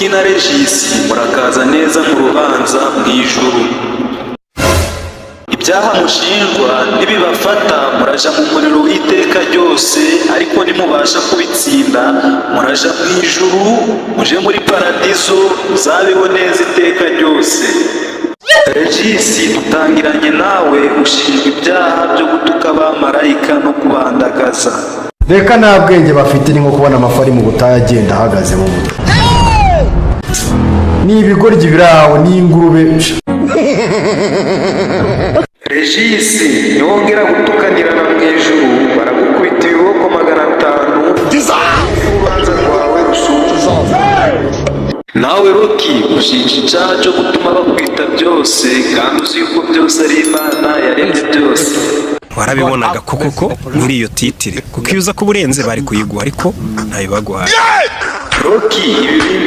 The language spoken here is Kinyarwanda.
Rocky na Regis murakaza neza mu rubanza mu ijuru. Ibyaha mushinjwa nibibafata muraja mu muriro w'iteka ryose, ariko nimubasha kubitsinda muraja mu ijuru, muje muri paradizo, muzabeho neza iteka ryose. Regis, dutangiranye nawe ushinjwa ibyaha byo gutuka abamarayika no kubandagaza. Reka nta bwenge bafite, ni nko kubona amafi ari mu butayu agenda ahagaze mu mutwe. Ni ibigoryi biraho n'ingurube. Regis, niwongera gutukanirana mu ijuru baragukubita ibiboko 500 urubanza rwawe rusubiza. Nawe Rocky ushinja icyaha cyo gutuma bakwita byose kandi uzi yuko byose ari Imana yaremye byose. Warabibonaga koko muri iyo titire, kuko iyo uza kuba urenze bari kuyiguha ariko ntayo baguhaye. Rocky, ibi